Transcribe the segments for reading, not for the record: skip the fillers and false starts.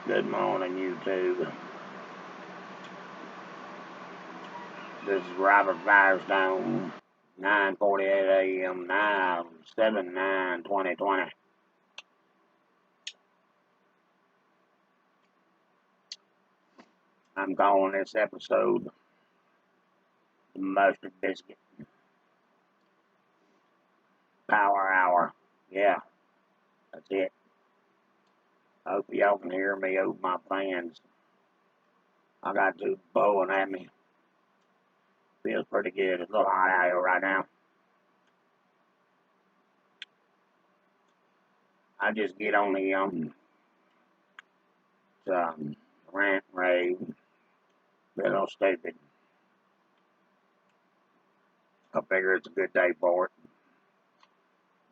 Good morning, YouTube. This is Robert Firestone, 9:48 a.m., 7/9/2020. I'm calling this episode the Mustard Biscuit Power Hour. Yeah, that's it. I hope y'all can hear me over my fans. I got two blowing at me. Feels pretty good. It's a little hot out here right now. I just get on the rant and rave. Be a little stupid. I figure it's a good day for it.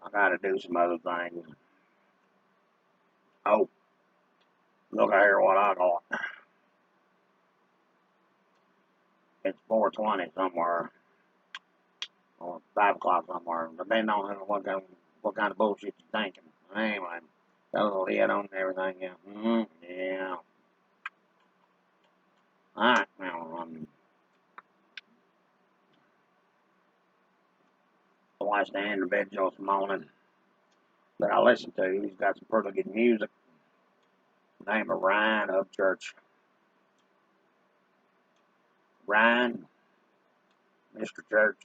I gotta do some other things. Oh, look here what I got. It's 4:20 somewhere, or 5 o'clock somewhere, depending on what kind of bullshit you're thinking. Anyway, got a little head on and everything, yeah. Yeah. Alright, now, I watched the individual this morning that I listened to. He's got some pretty good music. Name of Ryan Upchurch. Ryan, Mr. Church,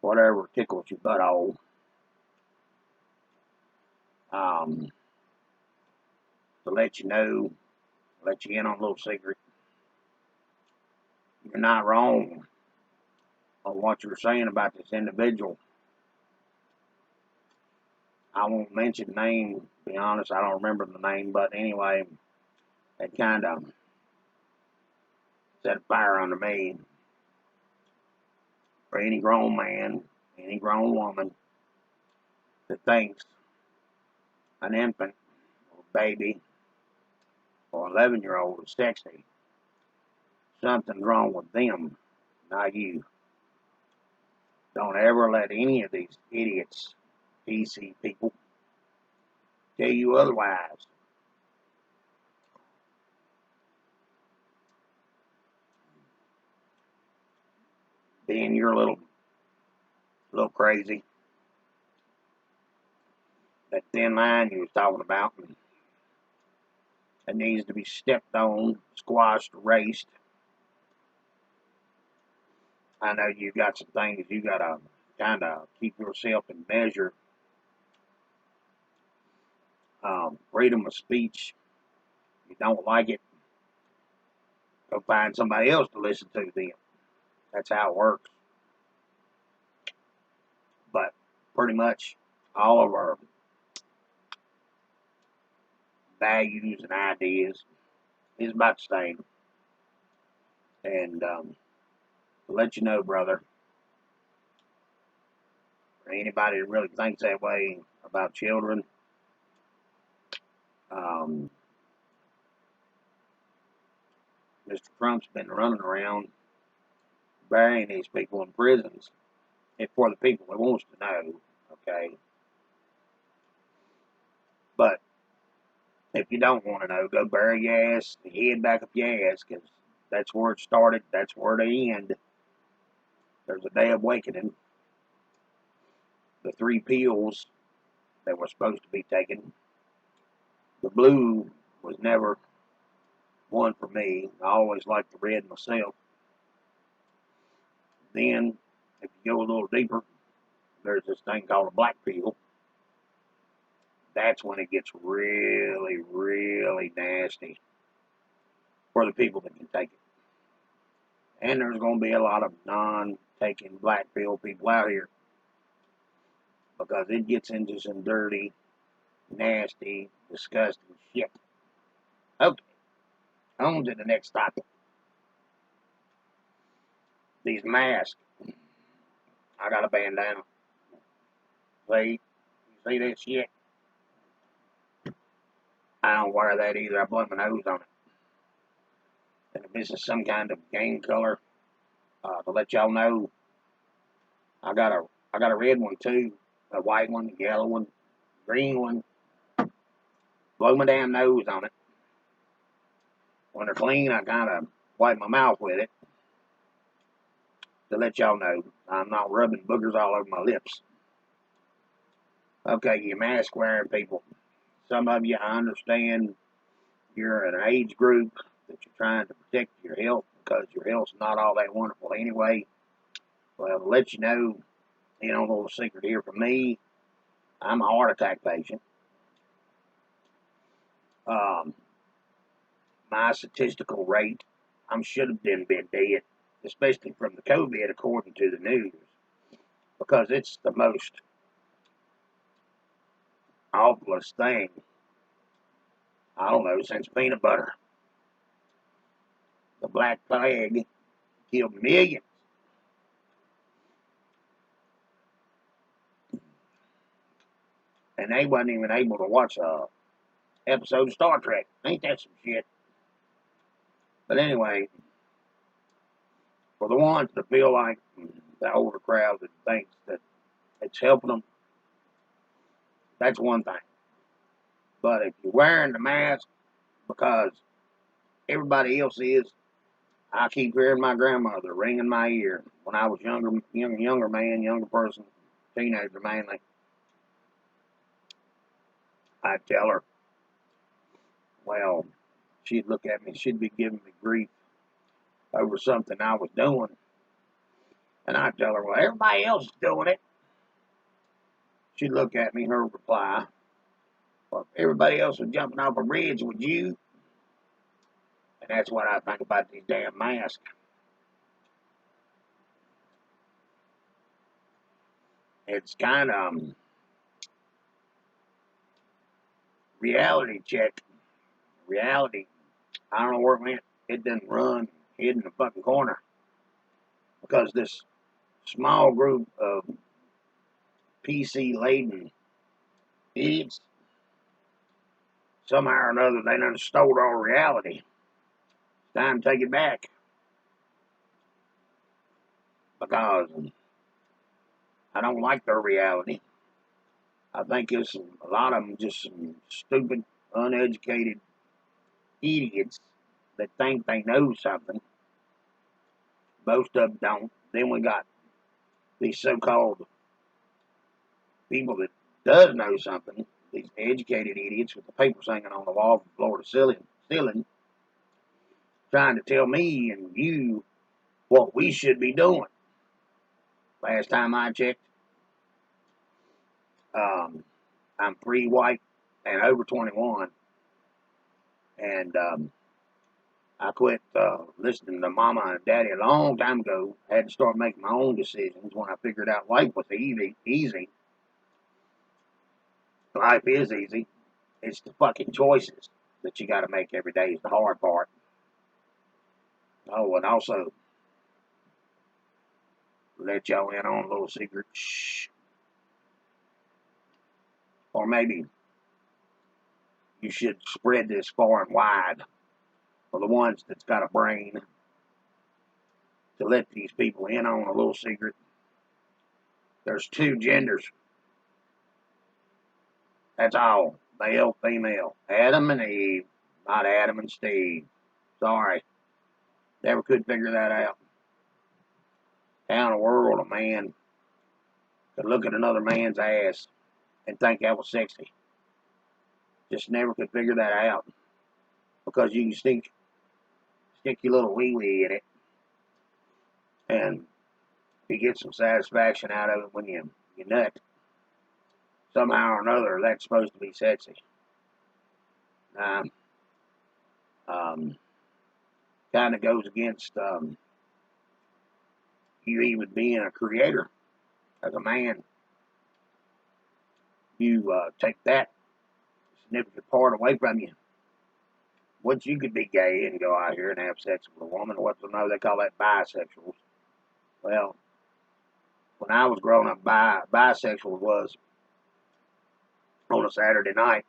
whatever tickles your butthole. To let you know, let you in on a little secret. You're not wrong on what you're saying about this individual. I won't mention name, to be honest, I don't remember the name, but anyway, it kind of set a fire under me. For any grown man, any grown woman that thinks an infant or baby or 11-year-old is sexy, something's wrong with them, not you. Don't ever let any of these idiots, PC people, tell you otherwise. Being you're a little crazy. That thin line you was talking about, it needs to be stepped on, squashed, erased. I know you got some things you gotta kind of keep yourself in measure. Freedom of speech. If you don't like it, go find somebody else to listen to then. That's how it works. But pretty much all of our values and ideas is about the same. And to let you know, brother, for anybody that really thinks that way about children, Mr. Trump's been running around burying these people in prisons. It's for the people that wants to know, okay? But if you don't want to know, go bury your ass, head back up your ass, because that's where it started, that's where they end. There's a day of awakening. The 3 pills that were supposed to be taken, the blue was never one for me. I always liked the red myself. Then, if you go a little deeper, there's this thing called a black pill. That's when it gets really, really nasty for the people that can take it. And there's going to be a lot of non-taking black pill people out here because it gets into some dirty, nasty, disgusting shit. Okay, on to the next topic. These masks. I got a bandana. See? You see that shit? I don't wear that either. I blow my nose on it. And if this is some kind of game color, to let y'all know, I got a red one too, a white one, a yellow one, green one. Blow my damn nose on it. When they're clean, I kind of wipe my mouth with it to let y'all know I'm not rubbing boogers all over my lips. Okay, you mask wearing people. Some of you, I understand you're in an age group that you're trying to protect your health because your health's not all that wonderful anyway. Well, to let you know, a little secret here from me. I'm a heart attack patient. Um, my statistical rate, I should have been dead, especially from the COVID, according to the news, because it's the most awfulest thing, I don't know, since peanut butter. The Black Plague killed millions. And they wasn't even able to watch a episode of Star Trek. Ain't that some shit? But anyway, for the ones that feel like the older crowd that thinks that it's helping them, that's one thing. But if you're wearing the mask because everybody else is, I keep hearing my grandmother ringing my ear when I was younger person, teenager mainly. I'd tell her, well, she'd look at me, she'd be giving me grief over something I was doing. And I'd tell her, well, everybody else is doing it. She'd look at me, her reply, well, if everybody else was jumping off a bridge, would you? And that's what I think about these damn masks. It's kind of reality check. Reality, I don't know where it went. It didn't run, hid in the fucking corner. Because this small group of PC-laden idiots, somehow or another, they done stole our reality. It's time to take it back. Because I don't like their reality. I think it's a lot of them just some stupid, uneducated idiots that think they know something. Most of them don't. Then we got these so-called people that does know something. These educated idiots with the papers hanging on the wall from floor to ceiling, trying to tell me and you what we should be doing. Last time I checked, I'm free, white, and over 21, and I quit listening to Mama and Daddy a long time ago. I had to start making my own decisions when I figured out life was easy. Life is easy. It's the fucking choices that you got to make every day is the hard part. Oh, and also, let y'all in on a little secret. Shh. Or maybe you should spread this far and wide for the ones that's got a brain to let these people in on a little secret. There's two genders. That's all. Male, female. Adam and Eve, not Adam and Steve. Sorry. Never could figure that out. How in the world a man could look at another man's ass and think that was sexy? Just never could figure that out. Because you can stick your little wee-wee in it and you get some satisfaction out of it when you nut. Somehow or another, that's supposed to be sexy. Kind of goes against you even being a creator as a man. You take that significant part away from you. Once you could be gay and go out here and have sex with a woman, they call that bisexuals. Well, when I was growing up, bisexual was on a Saturday night.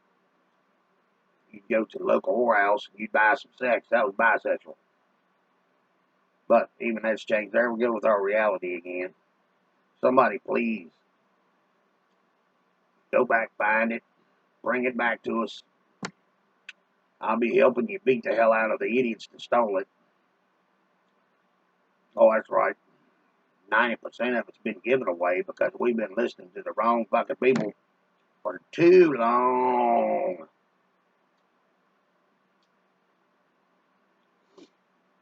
You'd go to the local whorehouse and you'd buy some sex. That was bisexual. But even that's changed. There we go with our reality again. Somebody please go back, find it, bring it back to us. I'll be helping you beat the hell out of the idiots that stole it. Oh, that's right. 90% of it's been given away because we've been listening to the wrong fucking people for too long.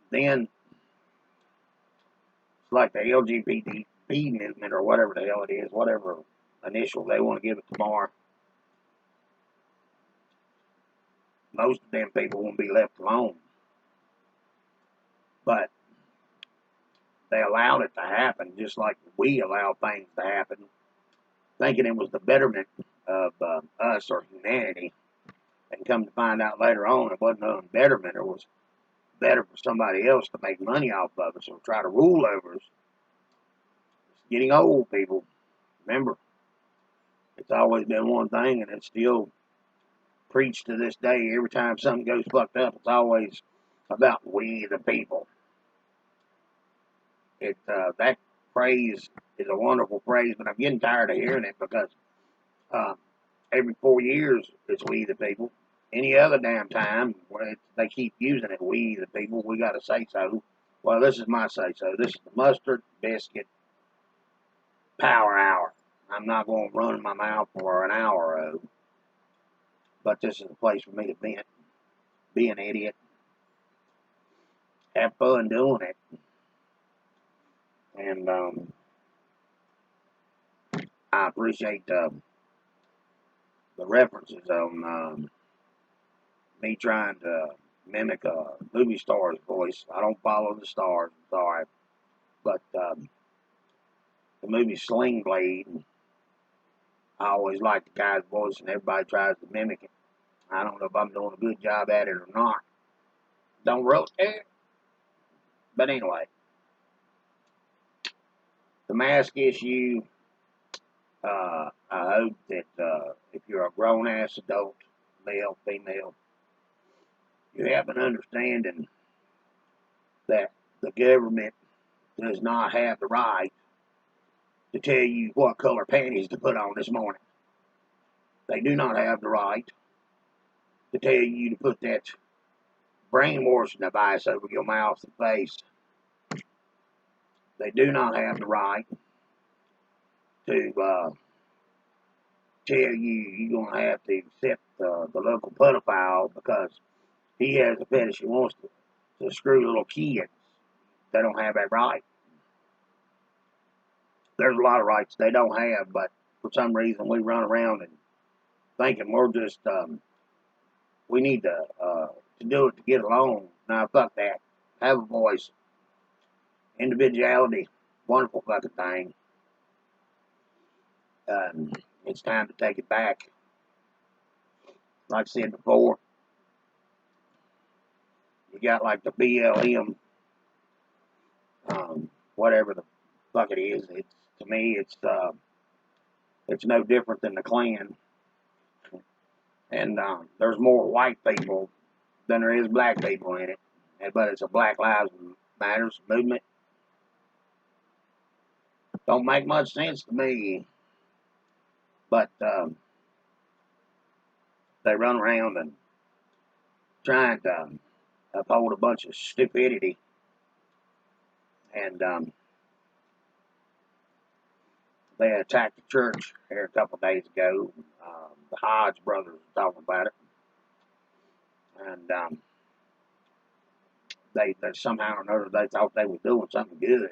Then, it's like the LGBT movement or whatever the hell it is, whatever initial they want to give it tomorrow. Most of them people won't be left alone. But they allowed it to happen just like we allow things to happen, thinking it was the betterment of us or humanity. And come to find out later on it wasn't no betterment. It was better for somebody else to make money off of us or try to rule over us. It's getting old, people. Remember, it's always been one thing, and it's still preached to this day. Every time something goes fucked up, it's always about we the people. That phrase is a wonderful phrase, but I'm getting tired of hearing it because every 4 years it's we the people. Any other damn time they keep using it, we the people, we got to say so. Well, this is my say so. This is the mustard biscuit power hour. I'm not going to run my mouth for an hour or so, but this is a place for me to vent, be an idiot, have fun doing it, and I appreciate the references on me trying to mimic a movie star's voice. I don't follow the stars, I'm sorry, but the movie Sling Blade, I always like the guy's voice, and everybody tries to mimic it. I don't know if I'm doing a good job at it or not. Don't rotate. But anyway, the mask issue, I hope that if you're a grown-ass adult, male, female, you have an understanding that the government does not have the right to tell you what color panties to put on this morning. They do not have the right to tell you to put that brainwashing device over your mouth and face. They do not have the right to tell you you're going to have to accept the local pedophile because he has a fetish. He wants to screw little kids. They don't have that right. There's a lot of rights they don't have, but for some reason we run around and thinking we're just we need to do it to get along. Now fuck that. Have a voice, individuality, wonderful fucking thing. It's time to take it back. Like I said before, you got like the BLM, whatever the fuck it is. It's to me, it's no different than the Klan. And there's more white people than there is black people in it. But it's a Black Lives Matters movement. Don't make much sense to me. But they run around and trying to uphold a bunch of stupidity. And they attacked the church here a couple of days ago. The Hodge brothers were talking about it. And they somehow or another they thought they were doing something good.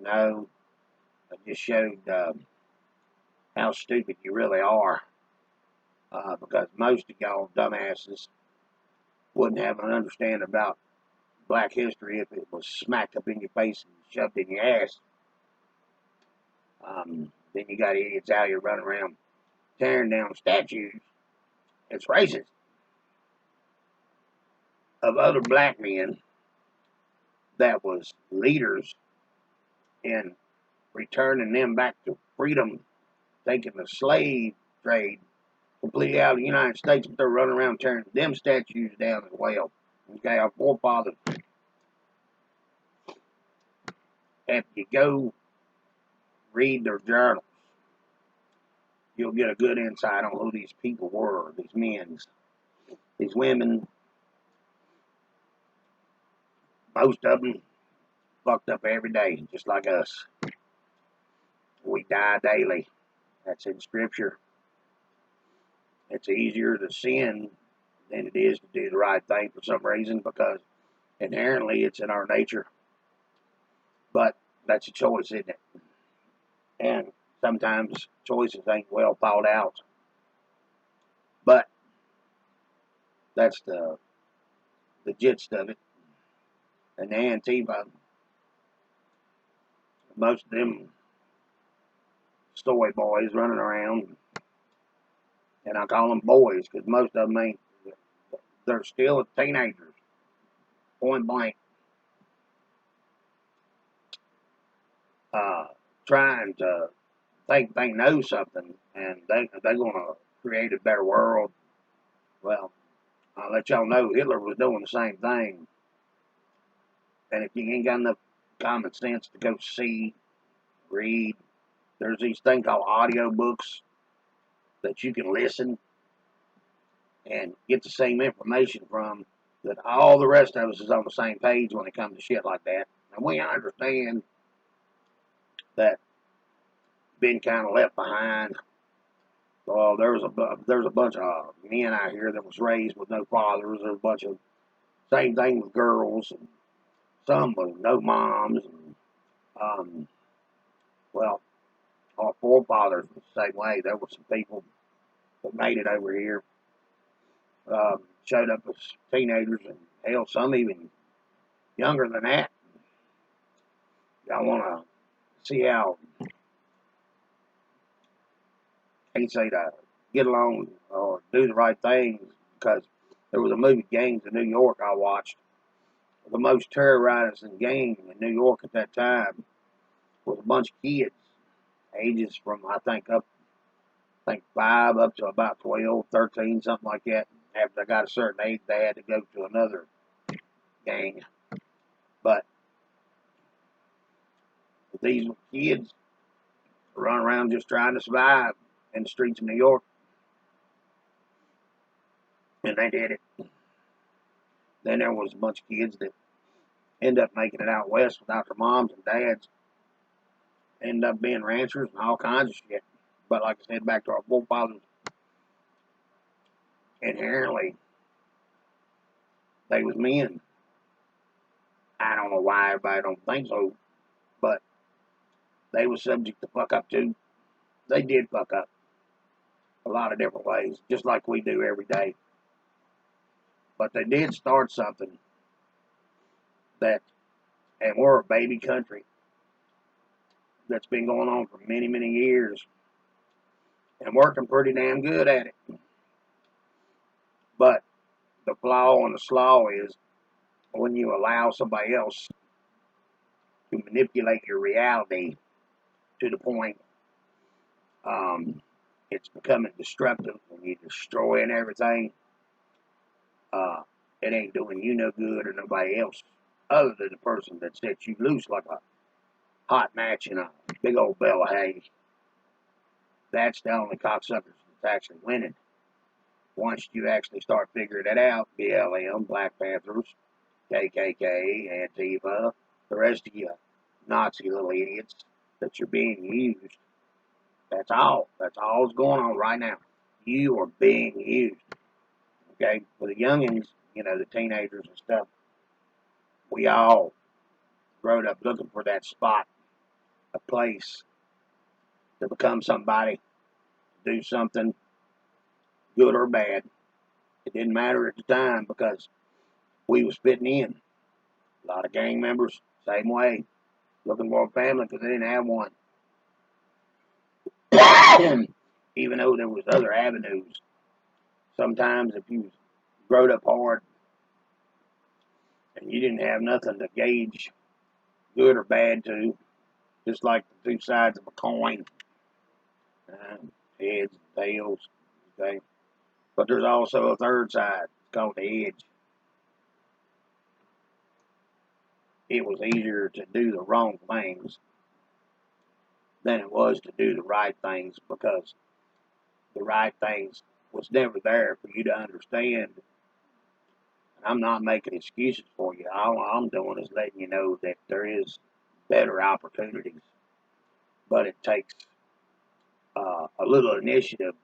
No, it just showed how stupid you really are. Because most of y'all dumbasses wouldn't have an understanding about black history if it was smacked up in your face and shoved in your ass. Then you got idiots out here running around tearing down statues. It's racist of other black men that was leaders in returning them back to freedom, taking the slave trade completely out of the United States, but they're running around tearing them statues down as well. Okay, our forefathers. If you go read their journals, you'll get a good insight on who these people were, these men. These women, most of them, fucked up every day, just like us. We die daily. That's in Scripture. It's easier to sin than it is to do the right thing for some reason because inherently it's in our nature. But that's a choice, isn't it? And sometimes choices ain't well thought out. But that's the gist of it. And the Antifa, most of them soy boys running around, and I call them boys because most of them ain't, they're still teenagers, point blank, trying to think they know something and they're going to create a better world. Well, I'll let y'all know Hitler was doing the same thing. And if you ain't got enough common sense to go see, read, there's these things called audio books that you can listen and get the same information from, that all the rest of us is on the same page when it comes to shit like that. And we understand that being kind of left behind. Well, there's a bunch of men out here that was raised with no fathers. There's a bunch of same thing with girls, and some with no moms. And, well, our forefathers was the same way. There were some people that made it over here, showed up as teenagers, and hell, some even younger than that. Y'all want to see how they say to get along or do the right things, because there was a movie, Gangs in New York, I watched. The most terrorizing gang in New York at that time was a bunch of kids, ages from I think 5 up to about 12, 13, something like that. After they got a certain age, they had to go to another gang. But these kids run around just trying to survive in the streets of New York, and they did it. Then there was a bunch of kids that end up making it out west without their moms and dads, end up being ranchers and all kinds of shit. But like I said, back to our forefathers, inherently, they was men. I don't know why everybody don't think so, but they was subject to fuck up too. They did fuck up a lot of different ways, just like we do every day. But they did start something that, and we're a baby country that's been going on for many, many years and working pretty damn good at it. But the flaw and the slaw is when you allow somebody else to manipulate your reality to the point it's becoming destructive and you're destroying everything. Uh, it ain't doing you no good or nobody else other than the person that sets you loose like a hot match in a big old bell of hay. That's the only cocksuckers that's actually winning. Once you actually start figuring it out, BLM, Black Panthers, KKK, Antifa, the rest of you Nazi little idiots, that you're being used. That's all. That's all that's going on right now. You are being used. Okay? For the youngins, the teenagers and stuff, we all growed up looking for that spot, a place to become somebody, do something good or bad. It didn't matter at the time because we was fitting in. A lot of gang members, same way, looking for a family because they didn't have one. Even though there was other avenues, sometimes if you growed up hard and you didn't have nothing to gauge good or bad to, just like the two sides of a coin, heads and tails, okay? But there's also a third side called the edge. It was easier to do the wrong things than it was to do the right things because the right things was never there for you to understand. And I'm not making excuses for you. All I'm doing is letting you know that there is better opportunities, but it takes a little initiative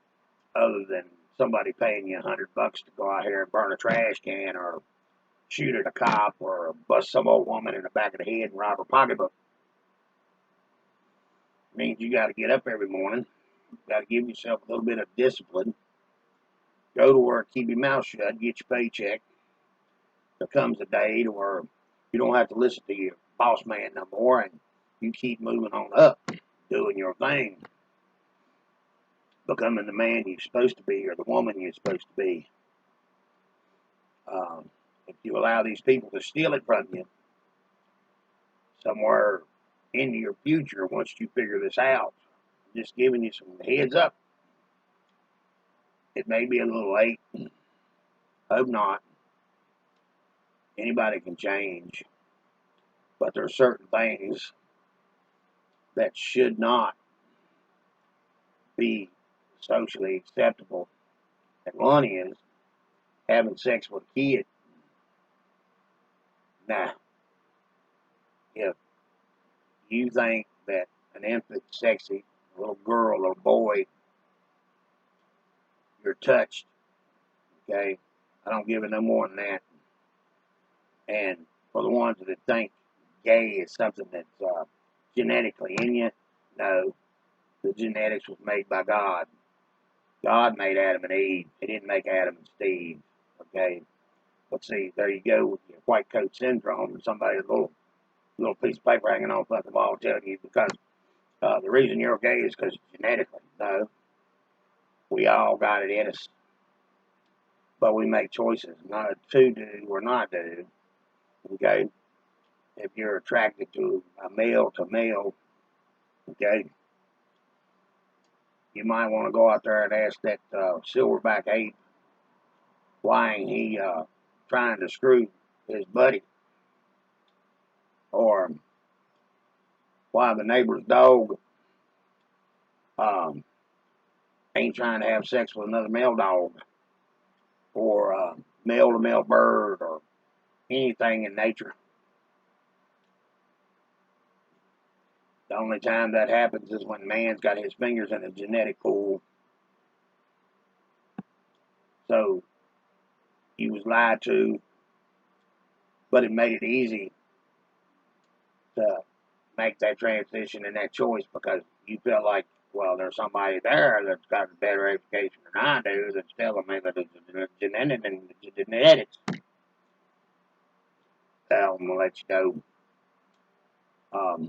other than somebody paying you $100 to go out here and burn a trash can or shoot at a cop or bust some old woman in the back of the head and rob her pocketbook. It means you got to get up every morning. You got to give yourself a little bit of discipline. Go to work, keep your mouth shut, get your paycheck. There comes a day to where you don't have to listen to your boss man no more, and you keep moving on up, doing your thing, becoming the man you're supposed to be or the woman you're supposed to be. If you allow these people to steal it from you somewhere into your future, once you figure this out, just giving you some heads up. It may be a little late. Hope not. Anybody can change. But there are certain things that should not be socially acceptable. And one is having sex with a kid. Now, if you think that an infant's sexy, a little girl or boy, you're touched, okay? I don't give it no more than that. And for the ones that think gay is something that's genetically in you, no. The genetics was made by God. God made Adam and Eve. He didn't make Adam and Steve, okay? But see, there you go with your white coat syndrome and somebody's little piece of paper hanging on the wall telling you because the reason you're gay is because genetically. No, we all got it in us, but we make choices not to do or not do. Okay, if you're attracted to male, okay, you might want to go out there and ask that silverback ape why ain't he trying to screw his buddy, or why the neighbor's dog ain't trying to have sex with another male dog, or male to male bird, or anything in nature. The only time that happens is when man's got his fingers in a genetic pool. So he was lied to, but it made it easy to make that transition and that choice because you feel like, well, there's somebody there that's got a better education than I do that's telling me that it's genetics. I'm gonna let you go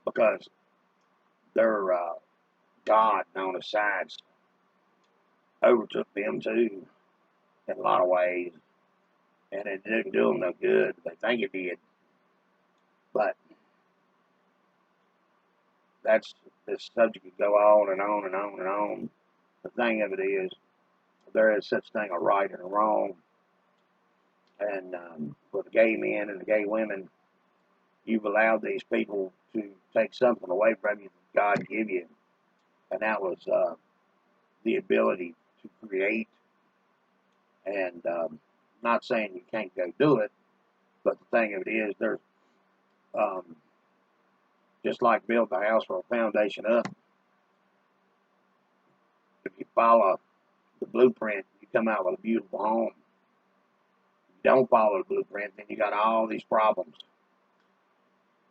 because their God known as science overtook them too in a lot of ways, and it didn't do them no good. They think it did, but that's this subject could go on and on and on and on. The thing of it is, there is such thing a right and a wrong, and for the gay men and the gay women, you've allowed these people to take something away from you that God gave you, and that was the ability to create. And not saying you can't go do it, but the thing of it is, there's um, just like build the house from a foundation up. If you follow the blueprint, you come out with a beautiful home. If you don't follow the blueprint, then you got all these problems.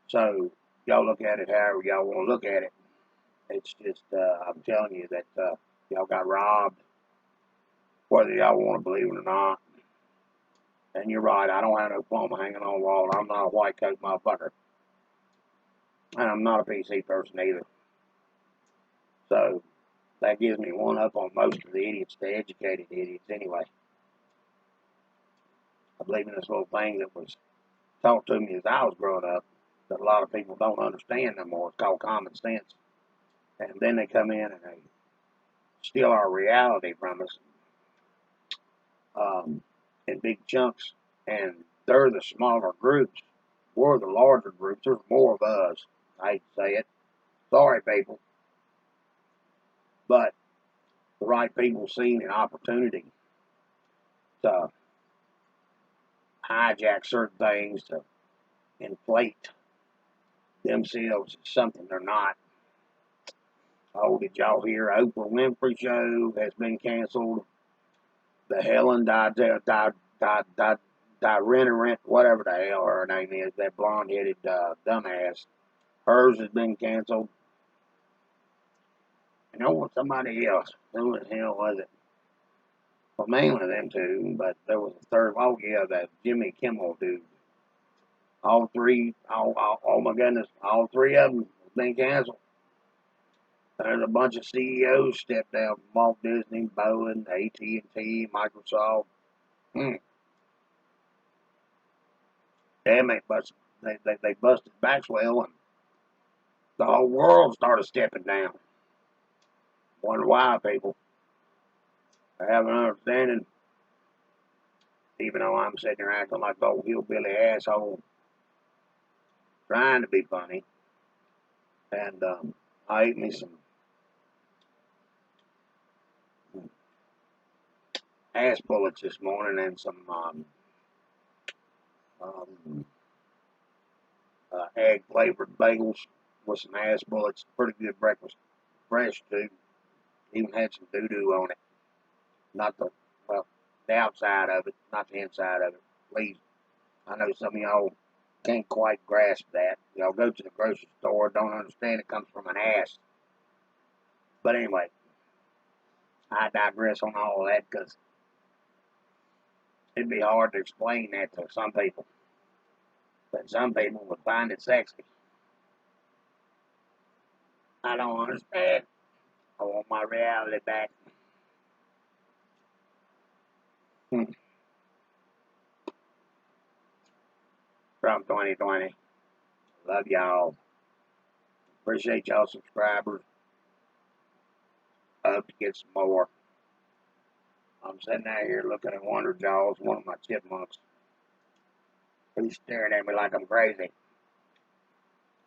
So y'all look at it however y'all want to look at it. It's just, I'm telling you that y'all got robbed, whether y'all want to believe it or not. And you're right, I don't have no diploma hanging on the wall. I'm not a white coat motherfucker. And I'm not a PC person either. So that gives me one up on most of the idiots, the educated idiots anyway. I believe in this little thing that was taught to me as I was growing up that a lot of people don't understand no more. It's called common sense. And then they come in and they steal our reality from us in big chunks. And they're the smaller groups. We're the larger groups. There's more of us. I hate to say it. Sorry, people. But the right people seen an opportunity to hijack certain things, to inflate themselves as something they're not. Oh, did y'all hear Oprah Winfrey show has been canceled? The Helen whatever the hell her name is, that blonde-headed dumbass. Hers has been canceled. And I want somebody else. Who the hell was it? Well, mainly them two, but there was a third. Oh yeah, that Jimmy Kimmel dude. All three. Oh my goodness, all three of them have been canceled. There's a bunch of CEOs stepped down: Walt Disney, Boeing, AT&T, Microsoft. Damn, they busted Maxwell, and the whole world started stepping down. Wonder why, people. I have an understanding, even though I'm sitting there acting like the old hillbilly asshole, trying to be funny. And I ate me some ass bullets this morning and some um, egg flavored bagels with some ass bullets. Pretty good breakfast. Fresh too. Even had some doo doo on it. Not the, well, the outside of it, not the inside of it. Please, I know some of y'all can't quite grasp that. Y'all go to the grocery store, don't understand it comes from an ass. But anyway, I digress on all of that because it'd be hard to explain that to some people. But some people would find it sexy. I don't understand. I want my reality back. From 2020. Love y'all. Appreciate y'all subscribers. Hope to get some more. I'm sitting out here looking at Wonder Jaws, one of my chipmunks. He's staring at me like I'm crazy.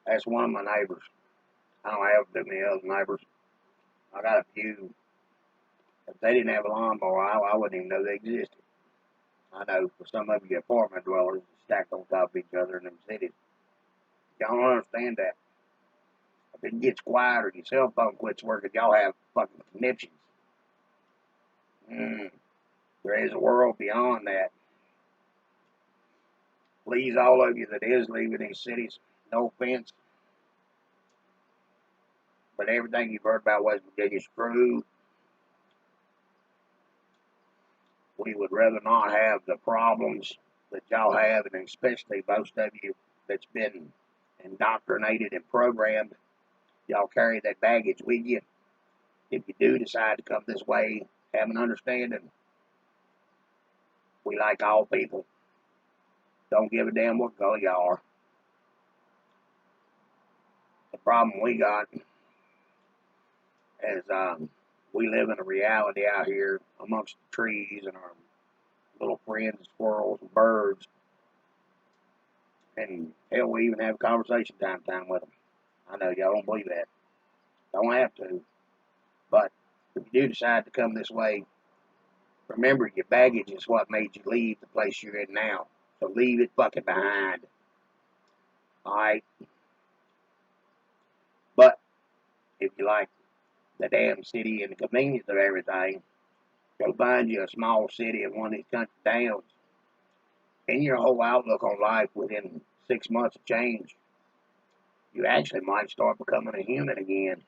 That's one of my neighbors. I don't have too many other neighbors. I got a few. If they didn't have a lawnmower, I wouldn't even know they existed. I know for some of you apartment dwellers stacked on top of each other in them cities. Y'all don't understand that. If it gets quiet or your cell phone quits working, y'all have fucking conniptions. There is a world beyond that. Please, all of you that is leaving these cities, no offense, but everything you've heard about West Virginia is true. We would rather not have the problems that y'all have, and especially most of you that's been indoctrinated and programmed. Y'all carry that baggage with you. If you do decide to come this way, have an understanding. We like all people. Don't give a damn what color you are. The problem we got is we live in a reality out here amongst the trees and our little friends, squirrels and birds. And hell, we even have conversation time with them. I know y'all don't believe that. Don't have to. But if you do decide to come this way, remember your baggage is what made you leave the place you're in now. So leave it fucking behind. Alright? But if you like the damn city and the convenience of everything, go find you a small city in one of these country towns. And your whole outlook on life within 6 months of change. You actually might start becoming a human again.